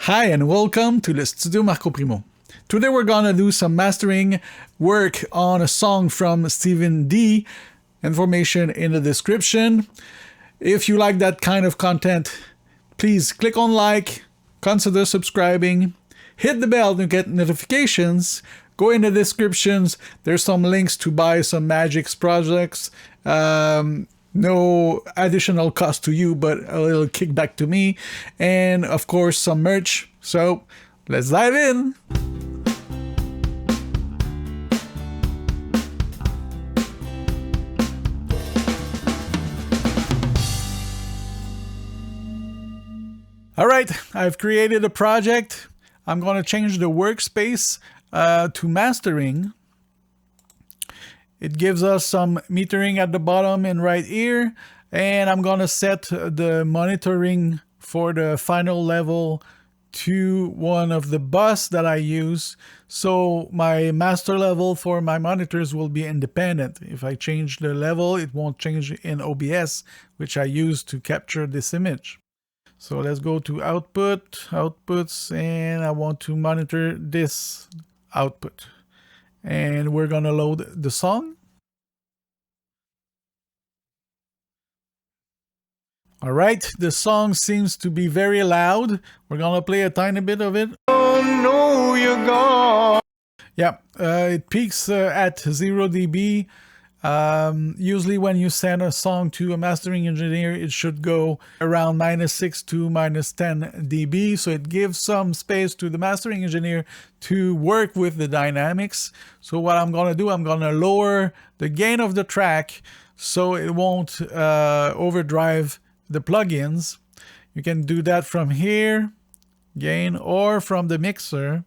Hi and welcome to the Studio Marco Primeau. Today we're gonna do some mastering work on a song from Stephen D. Information in the description. If you like that kind of content, please click on like, consider subscribing, hit the bell to get notifications, go in the descriptions, there's some links to buy some Magix projects. No additional cost to you, but a little kickback to me. And of course, some merch. So let's dive in. All right, I've created a project. I'm going to change the workspace to mastering. It gives us some metering at the bottom and right here, and I'm gonna set the monitoring for the final level to one of the bus that I use, so my master level for my monitors will be independent. If I change the level, it won't change in OBS, which I use to capture this image. So let's go to outputs, and I want to monitor this output. And we're gonna load the song. All right, the song seems to be very loud. We're gonna play a tiny bit of it. Oh no, you're gone. Yeah, it peaks at 0 dB. Usually when you send a song to a mastering engineer, it should go around -6 to -10 dB. So it gives some space to the mastering engineer to work with the dynamics. So what I'm going to do, I'm going to lower the gain of the track so it won't overdrive the plugins. You can do that from here, gain, or from the mixer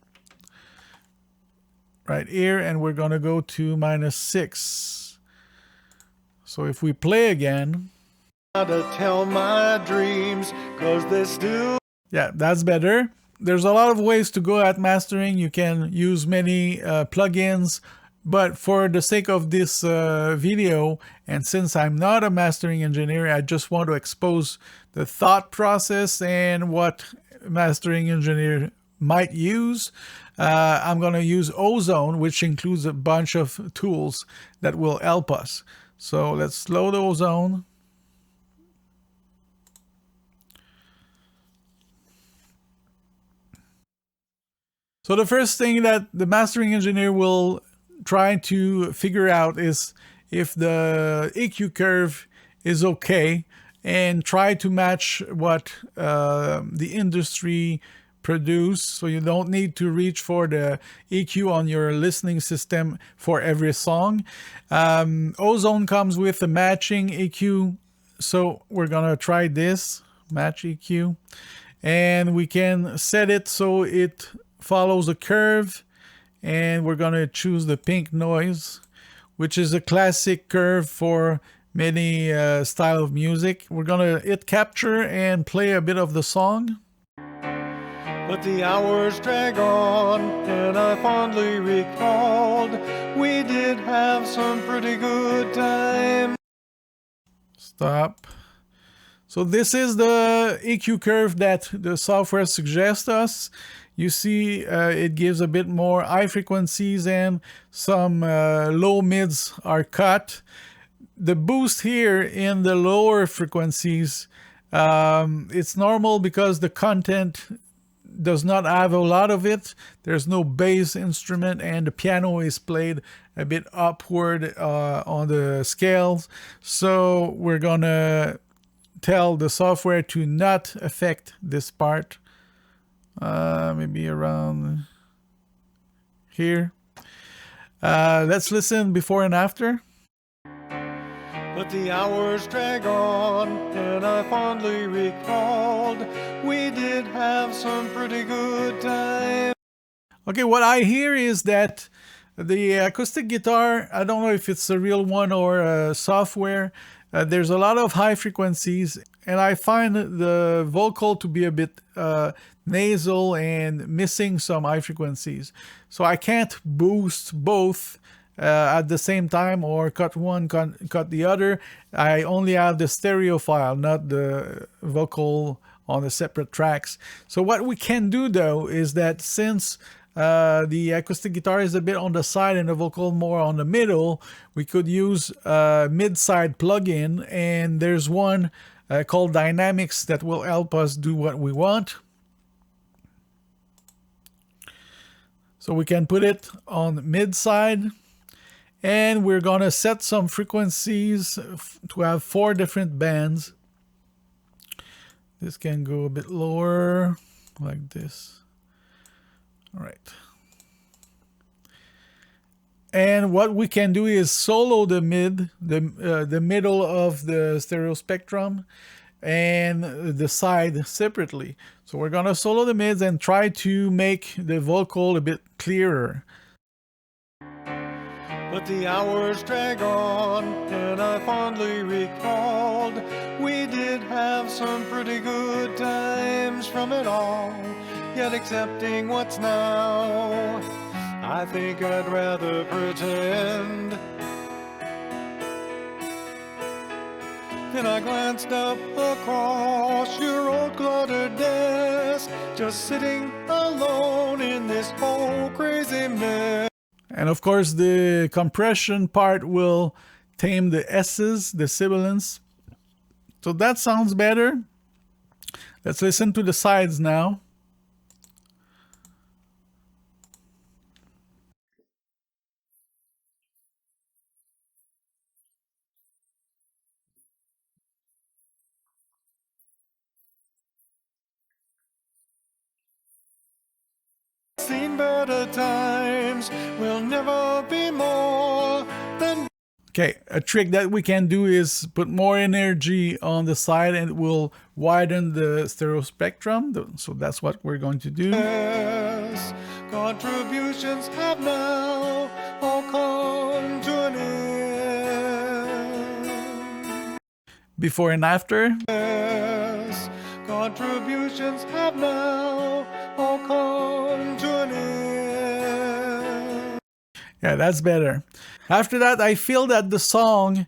right here. And we're going to go to -6. So if we play again, to tell my dreams, 'cause they still... Yeah, that's better. There's a lot of ways to go at mastering. You can use many plugins, but for the sake of this video, and since I'm not a mastering engineer, I just want to expose the thought process and what mastering engineer might use. I'm going to use Ozone, which includes a bunch of tools that will help us. So let's load Ozone. So the first thing that the mastering engineer will try to figure out is if the EQ curve is okay, and try to match what the industry produce. So you don't need to reach for the EQ on your listening system for every song. Ozone comes with a matching EQ, so we're gonna try this match EQ, and we can set it so it follows a curve, and we're gonna choose the pink noise, which is a classic curve for many style of music. We're gonna hit capture and play a bit of the song. But the hours drag on, and I fondly recalled we did have some pretty good time. Stop. So this is the EQ curve that the software suggests us. You see it gives a bit more high frequencies, and some low mids are cut. The boost here in the lower frequencies, it's normal because the content does not have a lot of it. There's no bass instrument, and the piano is played a bit upward on the scales. So we're gonna tell the software to not affect this part. Maybe around here. Let's listen before and after. But the hours drag on, and I fondly recalled we did have some pretty good time. Okay, what I hear is that the acoustic guitar, I don't know if it's a real one or a software, there's a lot of high frequencies, and I find the vocal to be a bit nasal and missing some high frequencies. So I can't boost both at the same time, or cut one, cut the other. I only have the stereo file, not the vocal on the separate tracks. So what we can do though is that since the acoustic guitar is a bit on the side and the vocal more on the middle, we could use a mid-side plugin, and there's one called Dynamics that will help us do what we want. So we can put it on mid-side, and we're gonna set some frequencies to have 4 different bands. This can go a bit lower like this. All right. And what we can do is solo the middle of the stereo spectrum and the side separately. So we're gonna solo the mids and try to make the vocal a bit clearer. But the hours drag on, and I fondly recalled we did have some pretty good times from it all. Yet accepting what's now, I think I'd rather pretend. Then I glanced up across your old cluttered desk, just sitting alone in this whole crazy mess. And of course the compression part will tame the S's, the sibilants. So that sounds better. Let's listen to the sides now. Seen better times, will never be more than... Okay, a trick that we can do is put more energy on the side and it will widen the stereo spectrum. So that's what we're going to do. Yes, contributions have now all come to an end. Before and after. Yes, contributions have now all come to an end. Yeah, that's better. After that, I feel that the song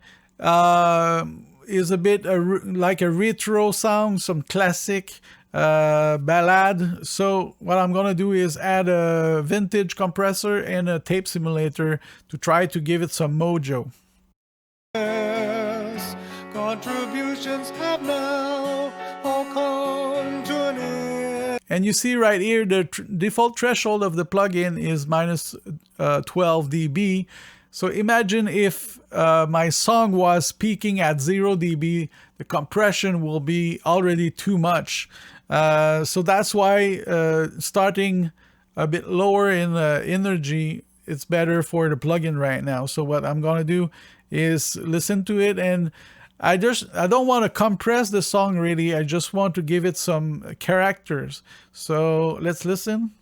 is a bit like a retro sound, some classic ballad. So what I'm gonna do is add a vintage compressor and a tape simulator to try to give it some mojo. Yes, contributions have now all come to an end. And you see right here, the default threshold of the plugin is minus 12 dB. So imagine if my song was peaking at 0 dB, the compression will be already too much. So that's why starting a bit lower in energy, it's better for the plugin right now. So what I'm gonna do is listen to it, and I don't want to compress the song really. I just want to give it some characters. So let's listen.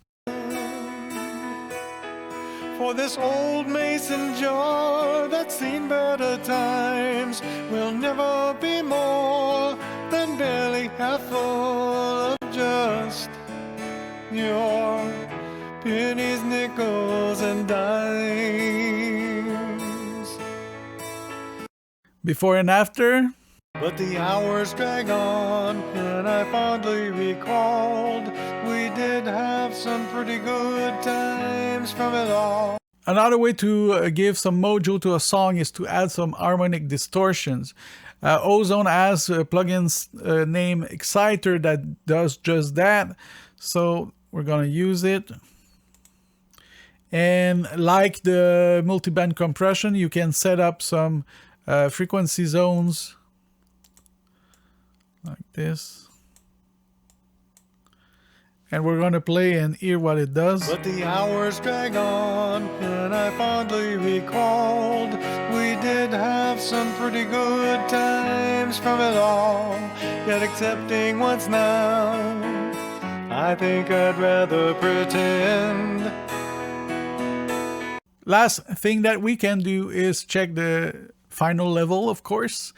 For this old mason jar that's seen better times will never be more than barely half full of just your pennies, nickels, and dimes. Before and after. But the hours drag on, and I fondly recalled we did have some pretty good times from it all. Another way to give some mojo to a song is to add some harmonic distortions. Ozone has a plugin named Exciter that does just that. So we're gonna use it. And like the multiband compression, you can set up some frequency zones like this. And we're going to play and hear what it does. But the hours drag on, and I fondly recalled we did have some pretty good times from it all. Yet accepting what's now, I think I'd rather pretend. Last thing that we can do is check the final level, of course.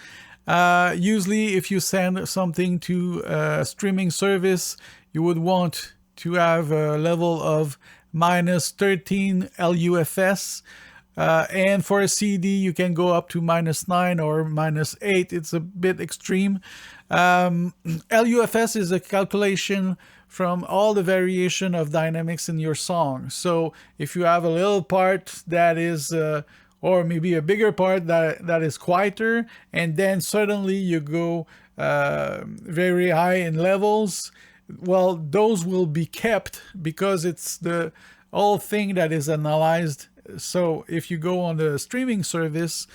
Usually if you send something to a streaming service, you would want to have a level of minus 13 LUFS. And for a CD, you can go up to -9 or -8. It's a bit extreme. LUFS is a calculation from all the variation of dynamics in your song. So if you have a little part that is, or maybe a bigger part that is quieter, and then suddenly you go very high in levels, well, those will be kept because it's the whole thing that is analyzed. So if you go on the streaming service,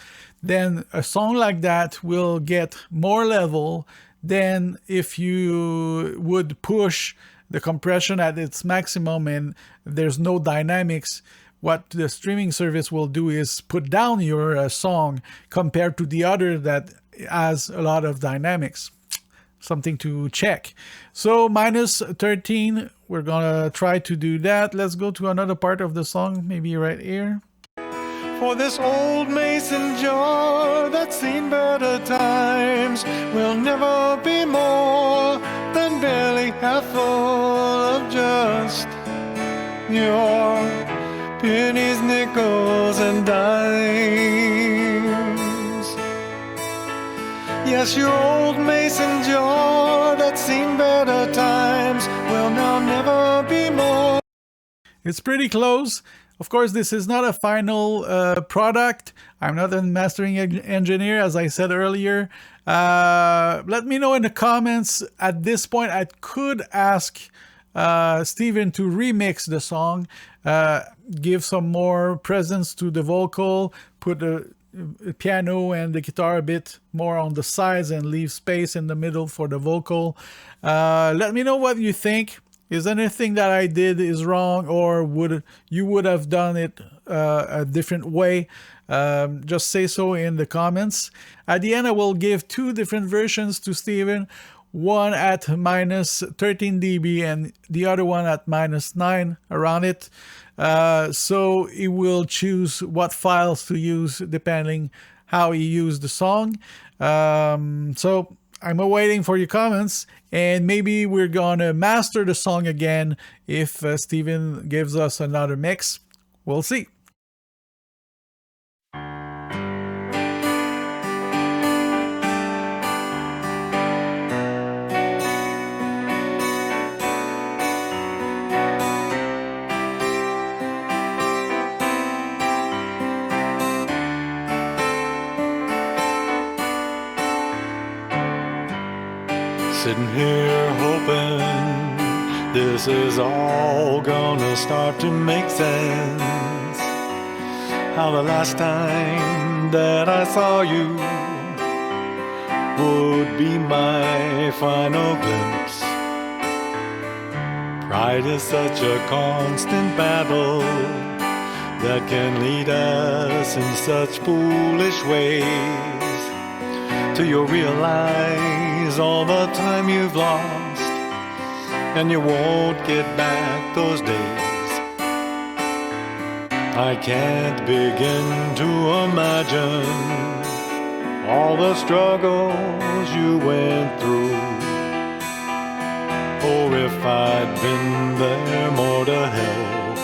then a song like that will get more level than if you would push the compression at its maximum and there's no dynamics. What the streaming service will do is put down your song compared to the other that has a lot of dynamics. Something to check. So -13, we're gonna try to do that. Let's go to another part of the song, maybe right here. For this old mason jar that's seen better times will never be more than barely half full of just your pennies, nickels, and dimes. Yes, your old mason jar that's seen better times will now never be more. It's pretty close. Of course, this is not a final product. I'm not a mastering engineer, as I said earlier. Let me know in the comments. At this point, I could ask Steven to remix the song, give some more presence to the vocal, put the piano and the guitar a bit more on the sides and leave space in the middle for the vocal. Let me know what you think. Is anything that I did is wrong, or would have done it a different way? Just say so in the comments. At the end, I will give two different versions to Steven, one at -13 dB and the other one at -9 around it. So he will choose what files to use depending how he used the song. So I'm awaiting for your comments, and maybe we're gonna master the song again if Steven gives us another mix. We'll see. Sitting here hoping this is all gonna start to make sense. How the last time that I saw you would be my final glimpse. Pride is such a constant battle that can lead us in such foolish ways, till you realize all the time you've lost, and you won't get back those days. I can't begin to imagine all the struggles you went through, or if I'd been there more to help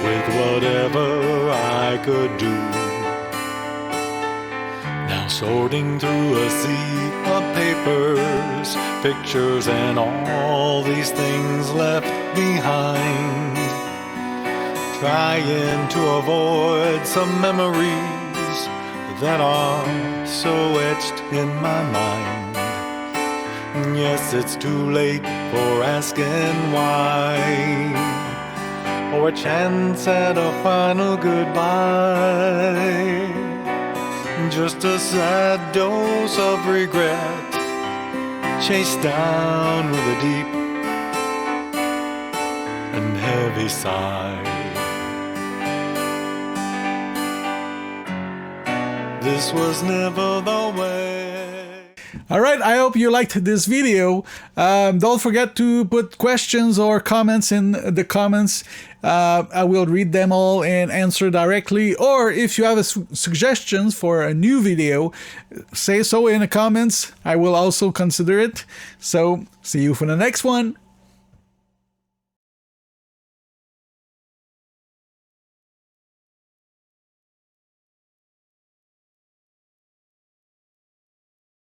with whatever I could do. Now sorting through a sea of papers, pictures, and all these things left behind, trying to avoid some memories that are so etched in my mind. Yes, it's too late for asking why, or a chance at a final goodbye. Just a sad dose of regret, chased down with a deep and heavy sigh. This was never the way. Alright, I hope you liked this video. Don't forget to put questions or comments in the comments. I will read them all and answer directly. Or if you have suggestions for a new video, say so in the comments. I will also consider it. So, see you for the next one.